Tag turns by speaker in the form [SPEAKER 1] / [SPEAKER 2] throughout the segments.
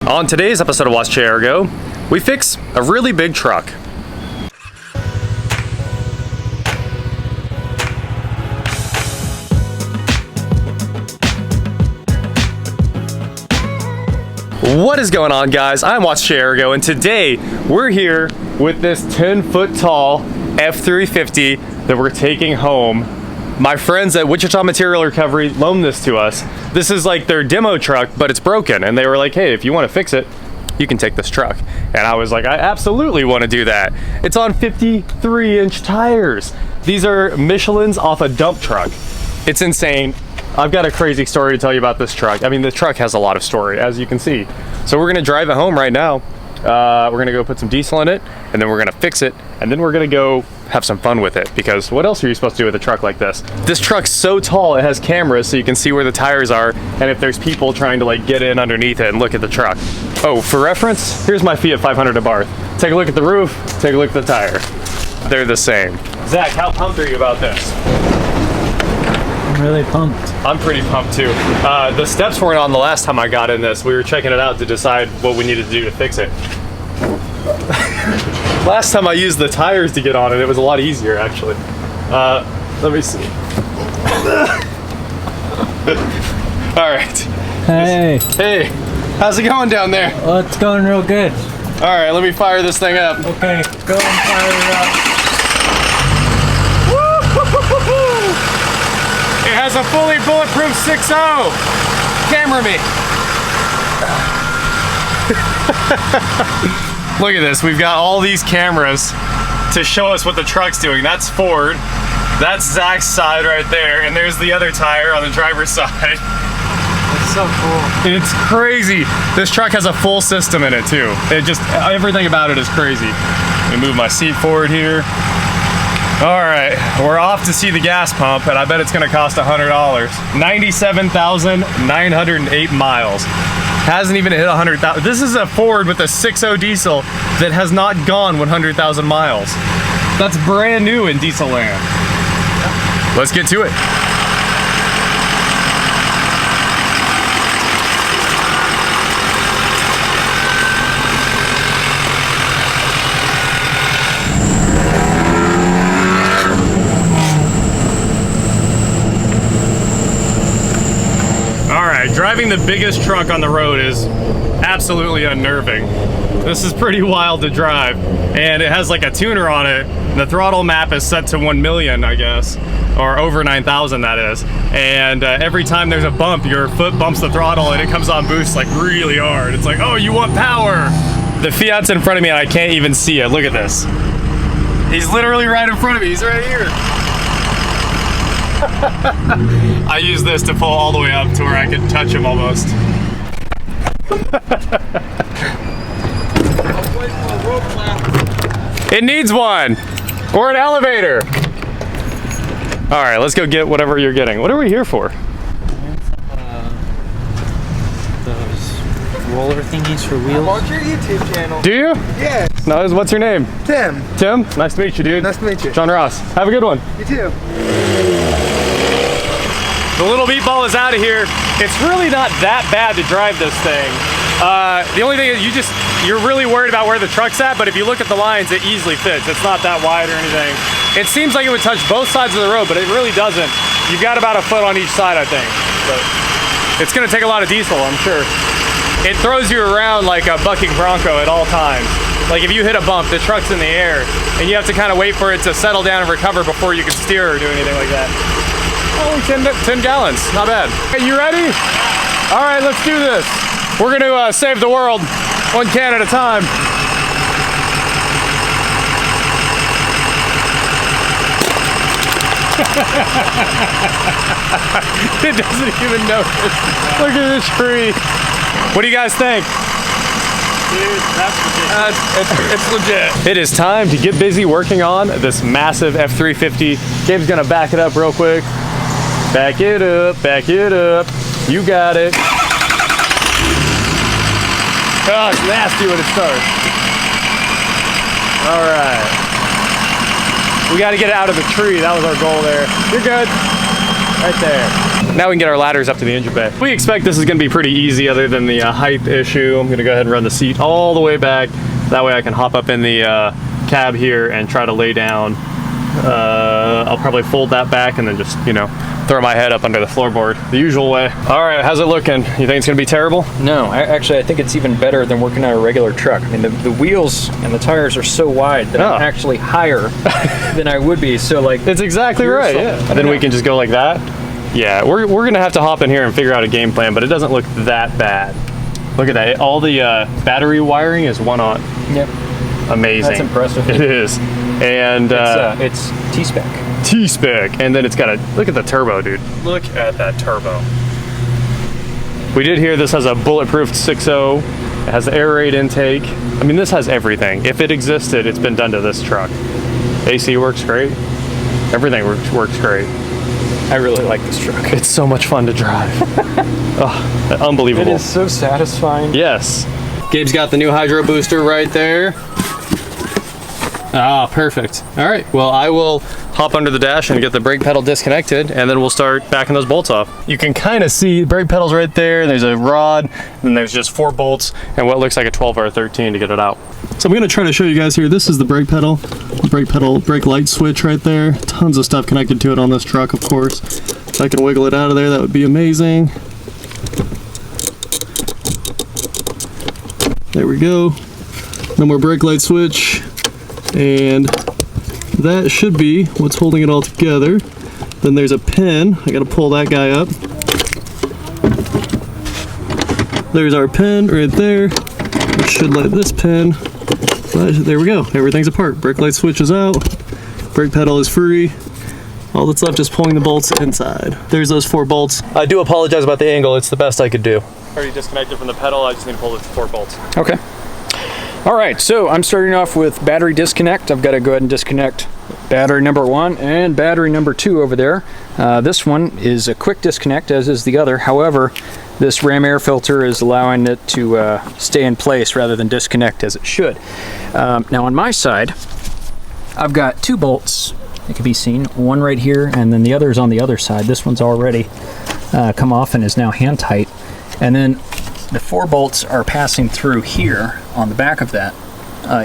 [SPEAKER 1] On today's episode of Watch Chair Go, we fix a really big truck. What is going on, guys? I'm Watch Chair Go, and today we're here with this 10-foot tall F-350 that we're taking home. My friends at Wichita Material Recovery loaned this to us. This is like their demo truck, but it's broken, and they were like, hey, if you want to fix it, you can take this truck. And I was like, I absolutely want to do that. It's on 53-inch tires. These are Michelin's off a dump truck. It's insane. I've got a crazy story to tell you about this truck. I mean, the truck has a lot of story, as you can see. So we're gonna drive it home right now. We're gonna go put some diesel in it, and then we're gonna fix it, and then we're gonna go have some fun with it, because what else are you supposed to do with a truck like this? This truck's so tall, it has cameras so you can see where the tires are, and if there's people trying to like get in underneath it and look at the truck. Oh, for reference, here's my Fiat 500 Abarth. Take a look at the roof, take a look at the tire. They're the same. Zach, how pumped are you about this?
[SPEAKER 2] I'm really pumped.
[SPEAKER 1] I'm pretty pumped too. The steps weren't on the last time I got in this. We were checking it out to decide what we needed to do to fix it. Last time I used the tires to get on it, it was a lot easier actually. Let me see. All right.
[SPEAKER 2] Hey.
[SPEAKER 1] Hey, how's it going down there?
[SPEAKER 2] Oh, it's going real good.
[SPEAKER 1] All right, let me fire this thing up.
[SPEAKER 2] Okay, go and fire it up.
[SPEAKER 1] It has a fully bulletproof 6.0. Camera me. Look at this. We've got all these cameras to show us what the truck's doing. That's Ford. That's Zach's side right there. And there's the other tire on the driver's side.
[SPEAKER 2] It's so cool.
[SPEAKER 1] It's crazy. This truck has a full system in it too. It just, everything about it is crazy. Let me move my seat forward here. All right, we're off to see the gas pump, and I bet it's gonna cost $100. 97,908 miles. Hasn't even hit 100,000. This is a Ford with a 6.0 diesel that has not gone 100,000 miles. That's brand new in diesel land. Let's get to it. Driving the biggest truck on the road is absolutely unnerving. This is pretty wild to drive, and it has like a tuner on it. The throttle map is set to 1 million, I guess, or over 9,000 that is. And every time there's a bump, your foot bumps the throttle and it comes on boost like really hard. It's like, oh, you want power. The Fiat's in front of me and I can't even see it. Look at this. He's literally right in front of me. He's right here. I use this to pull all the way up to where I can touch him almost. It needs one, or an elevator. All right, let's go get whatever you're getting. What are we here for?
[SPEAKER 2] Those roller thingies for wheels.
[SPEAKER 3] I'm on your YouTube channel.
[SPEAKER 1] Do you?
[SPEAKER 3] Yes.
[SPEAKER 1] No, what's your name?
[SPEAKER 3] Tim.
[SPEAKER 1] Tim? Nice to meet you, dude.
[SPEAKER 3] Nice to meet you.
[SPEAKER 1] John Ross. Have a good one.
[SPEAKER 3] You too.
[SPEAKER 1] The little meatball is out of here. It's really not that bad to drive this thing. The only thing is you're really worried about where the truck's at, but if you look at the lines, it easily fits. It's not that wide or anything. It seems like it would touch both sides of the road, but it really doesn't. You've got about a foot on each side, I think. But it's gonna take a lot of diesel, I'm sure. It throws you around like a bucking bronco at all times. Like if you hit a bump, the truck's in the air, and you have to kind of wait for it to settle down and recover before you can steer or do anything like that. Only 10 gallons, not bad. Hey, you ready? All right, let's do this. We're gonna save the world, one can at a time. It doesn't even notice. Look at this tree. What do you guys think?
[SPEAKER 2] Dude, that's ridiculous.
[SPEAKER 1] It's legit. It is time to get busy working on this massive F-350. Gabe's gonna back it up real quick. Back it up, back it up. You got it. Oh, it's nasty when it starts. All right. We got to get it out of the tree. That was our goal there. You're good. Right there. Now we can get our ladders up to the engine bay. We expect this is gonna be pretty easy other than the height issue. I'm gonna go ahead and run the seat all the way back. That way I can hop up in the cab here and try to lay down. I'll probably fold that back and then just, you know, throw my head up under the floorboard the usual way. All right, how's it looking? You think it's gonna be terrible?
[SPEAKER 3] No, actually I think it's even better than working on a regular truck. I mean, the wheels and the tires are so wide that I'm actually higher than I would be. So like,
[SPEAKER 1] it's exactly right. Yeah. And then we can just go like that. Yeah, we're gonna have to hop in here and figure out a game plan, but it doesn't look that bad. Look at that. All the battery wiring is one on.
[SPEAKER 3] Yep.
[SPEAKER 1] Amazing.
[SPEAKER 3] That's impressive.
[SPEAKER 1] It is. And
[SPEAKER 3] it's T-spec.
[SPEAKER 1] T-spec. And then it's got a, look at the turbo, dude. Look at that turbo. We did hear this has a bulletproofed 6.0. It has the air raid intake. I mean, this has everything. If it existed, it's been done to this truck. AC works great. Everything works great.
[SPEAKER 3] I really like this truck.
[SPEAKER 1] It's so much fun to drive. Oh, unbelievable.
[SPEAKER 3] It is so satisfying.
[SPEAKER 1] Yes. Gabe's got the new hydro booster right there. Ah, perfect. All right, well, I will hop under the dash and get the brake pedal disconnected, and then we'll start backing those bolts off. You can kind of see the brake pedal's right there. There's a rod, and there's just 4 bolts, and what looks like a 12 or a 13 to get it out. So I'm gonna try to show you guys here. This is the brake pedal, brake light switch right there. Tons of stuff connected to it on this truck, of course. If I can wiggle it out of there, that would be amazing. There we go. No more brake light switch. And that should be what's holding it all together. Then there's a pin. I gotta pull that guy up. There's our pin right there. It should let this pin. But there we go. Everything's apart. Brake light switch is out. Brake pedal is free. All that's left is pulling the bolts inside. There's those 4 bolts. I do apologize about the angle. It's the best I could do. Already disconnected from the pedal. I just need to pull the 4 bolts.
[SPEAKER 3] Okay. All right, so I'm starting off with battery disconnect. I've got to go ahead and disconnect battery number 1 and battery number 2 over there. This one is a quick disconnect, as is the other. However, this ram air filter is allowing it to stay in place rather than disconnect as it should. Now on my side, I've got 2 bolts. It can be seen, one right here, and then the other is on the other side. This one's already come off and is now hand tight. And then the 4 bolts are passing through here on the back of that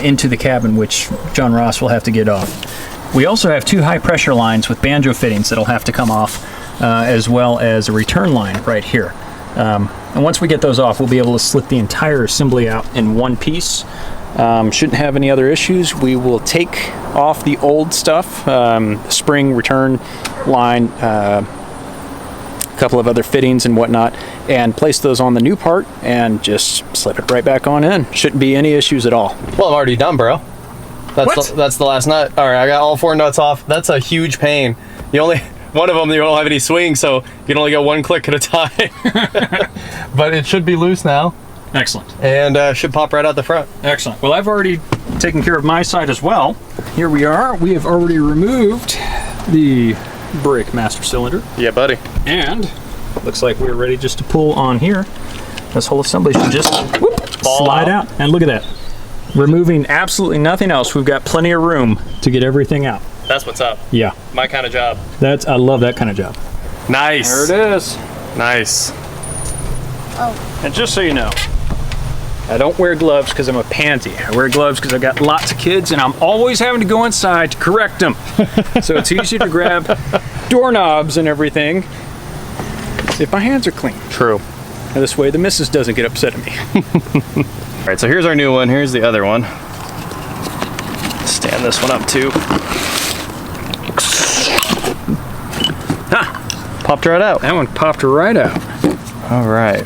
[SPEAKER 3] into the cabin, which John Ross will have to get off. We also have 2 high pressure lines with banjo fittings that'll have to come off, as well as a return line right here. And once we get those off, we'll be able to slip the entire assembly out in one piece. Shouldn't have any other issues. We will take off the old stuff, spring, return line, a couple of other fittings and whatnot, and place those on the new part and just slip it right back on in. Shouldn't be any issues at all.
[SPEAKER 1] Well, I'm already done, bro. That's the last nut. All right, I got all 4 nuts off. That's a huge pain. One of them, you don't have any swing, so you can only get 1 click at a time. But it should be loose now.
[SPEAKER 3] Excellent.
[SPEAKER 1] And should pop right out the front.
[SPEAKER 3] Excellent. Well, I've already taken care of my side as well. Here we are. We have already removed the brake master cylinder.
[SPEAKER 1] Yeah, buddy.
[SPEAKER 3] And looks like we're ready just to pull on here. This whole assembly should just slide out. And look at that. Removing absolutely nothing else. We've got plenty of room to get everything out.
[SPEAKER 1] That's what's up.
[SPEAKER 3] Yeah.
[SPEAKER 1] My kind of job.
[SPEAKER 3] I love that kind of job.
[SPEAKER 1] Nice.
[SPEAKER 3] There it is.
[SPEAKER 1] Nice.
[SPEAKER 3] Oh. And just so you know, I don't wear gloves because I'm a pansy. I wear gloves because I've got lots of kids and I'm always having to go inside to correct them. So it's easy to grab doorknobs and everything if my hands are clean.
[SPEAKER 1] True.
[SPEAKER 3] And this way the missus doesn't get upset at me.
[SPEAKER 1] All right, so here's our new one. Here's the other one. Stand this one up too. Ha! Popped right out.
[SPEAKER 3] That one popped right out.
[SPEAKER 1] All right,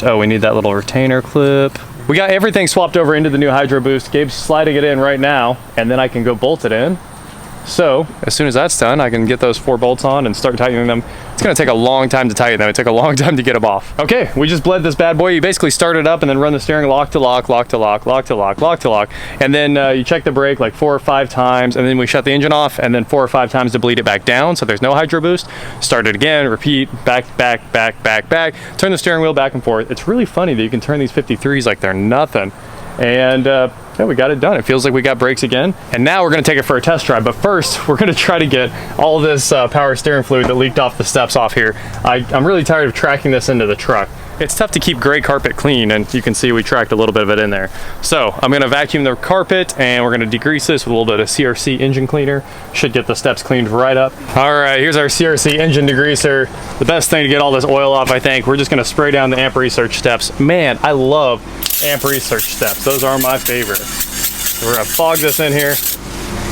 [SPEAKER 1] oh, we need that little retainer clip. We got everything swapped over into the new Hydroboost. Gabe's sliding it in right now, and then I can go bolt it in. So as soon as that's done, I can get those 4 bolts on and start tightening them. It's gonna take a long time to tighten them. It took a long time to get them off. Okay, we just bled this bad boy. You basically start it up and then run the steering lock to lock, lock to lock, lock to lock, lock to lock. And then you check the brake like 4 or 5 times, and then we shut the engine off, and then 4 or 5 times to bleed it back down so there's no hydro boost. Start it again, repeat, back, back, back, back, back. Turn the steering wheel back and forth. It's really funny that you can turn these 53s like they're nothing. And Yeah, we got it done. It feels like we got brakes again. And now we're gonna take it for a test drive. But first, we're gonna try to get all this power steering fluid that leaked off the steps off here. I'm really tired of tracking this into the truck. It's tough to keep gray carpet clean, and you can see we tracked a little bit of it in there. So I'm gonna vacuum the carpet, and we're gonna degrease this with a little bit of CRC engine cleaner. Should get the steps cleaned right up. All right, here's our CRC engine degreaser. The best thing to get all this oil off, I think, we're just gonna spray down the amp research steps. Man, I love amp research steps. Those are my favorite. So we're gonna fog this in here,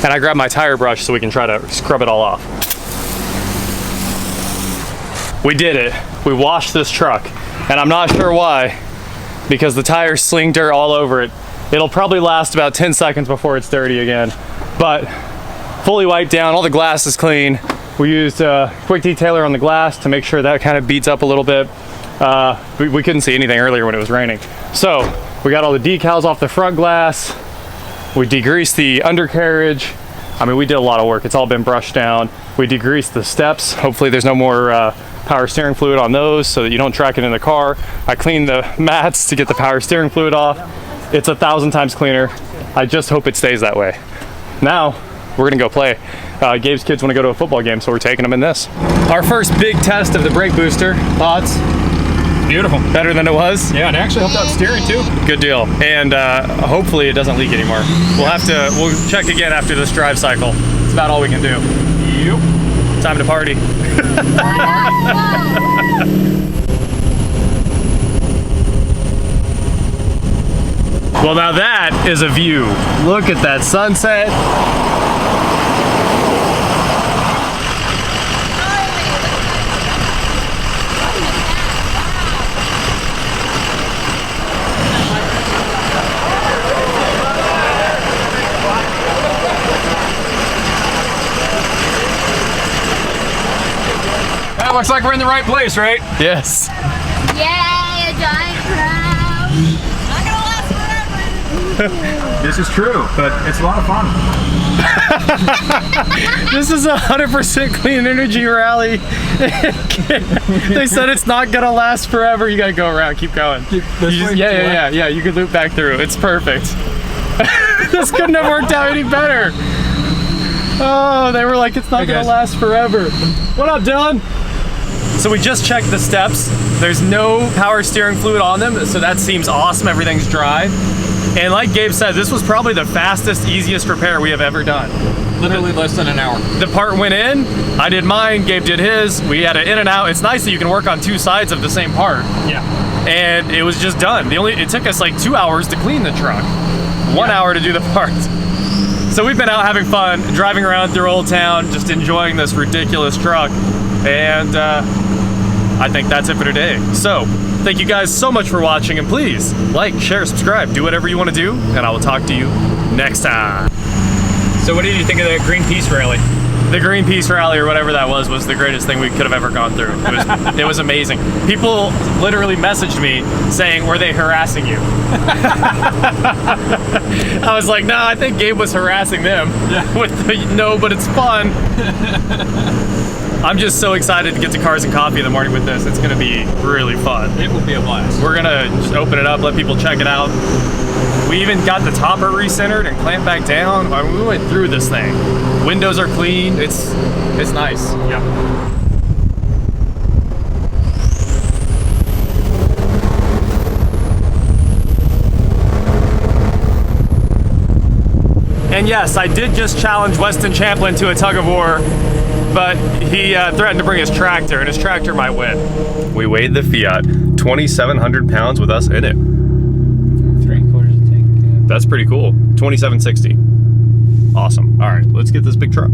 [SPEAKER 1] and I grabbed my tire brush so we can try to scrub it all off. We did it. We washed this truck. And I'm not sure why, because the tires sling dirt all over it. It'll probably last about 10 seconds before it's dirty again. But fully wiped down, all the glass is clean. We used a quick detailer on the glass to make sure that kind of beats up a little bit. We couldn't see anything earlier when it was raining. So we got all the decals off the front glass. We degreased the undercarriage. I mean, we did a lot of work. It's all been brushed down. We degreased the steps. Hopefully there's no more power steering fluid on those so that you don't track it in the car. I cleaned the mats to get the power steering fluid off. It's 1,000 times cleaner. I just hope it stays that way. Now we're gonna go play. Gabe's kids want to go to a football game, so we're taking them in this. Our first big test of the brake booster. Thoughts?
[SPEAKER 3] Beautiful.
[SPEAKER 1] Better than it was?
[SPEAKER 3] Yeah, and it actually helped out steering too.
[SPEAKER 1] Good deal. And hopefully it doesn't leak anymore. We'll check again after this drive cycle. It's about all we can do.
[SPEAKER 3] Yep.
[SPEAKER 1] Time to party. Well, now that is a view. Look at that sunset.
[SPEAKER 3] That looks like we're in the right place, right?
[SPEAKER 1] Yes.
[SPEAKER 4] Yay, a giant crowd! Not gonna last forever!
[SPEAKER 3] This is true, but it's a lot of fun.
[SPEAKER 1] This is 100% clean energy rally. They said it's not gonna last forever. You gotta go around, keep going. Yeah. You can loop back through. It's perfect. This couldn't have worked out any better. Oh, they were like, it's not gonna last forever. What up, Dylan? So we just checked the steps. There's no power steering fluid on them, so that seems awesome. Everything's dry. And like Gabe said, this was probably the fastest, easiest repair we have ever done.
[SPEAKER 3] Literally less than an hour.
[SPEAKER 1] The part went in, I did mine, Gabe did his. We had it in and out. It's nice that you can work on two sides of the same part.
[SPEAKER 3] Yeah.
[SPEAKER 1] And it was just done. It took us like 2 hours to clean the truck. 1 hour to do the parts. So we've been out having fun, driving around through Old Town, just enjoying this ridiculous truck. And I think that's it for today. So thank you guys so much for watching, and please like, share, subscribe, do whatever you want to do, and I will talk to you next time.
[SPEAKER 3] So what did you think of the Greenpeace rally?
[SPEAKER 1] The Greenpeace rally, or whatever that was the greatest thing we could have ever gone through. It was amazing. People literally messaged me saying, were they harassing you? I was like, nah, I think Gabe was harassing them. Yeah. With the, no, but it's fun. I'm just so excited to get to Cars and Coffee in the morning with this. It's gonna be really fun.
[SPEAKER 3] It will be a blast.
[SPEAKER 1] We're gonna just open it up, let people check it out. We even got the topper recentered and clamped back down. I mean, we went through this thing. Windows are clean. It's nice.
[SPEAKER 3] Yeah.
[SPEAKER 1] And yes, I did just challenge Weston Champlin to a tug of war, but he threatened to bring his tractor, and his tractor might win. We weighed the Fiat, 2,700 pounds with us in it.
[SPEAKER 2] 3/4 tank.
[SPEAKER 1] That's pretty cool. 2,760. Awesome. All right, let's get this big truck.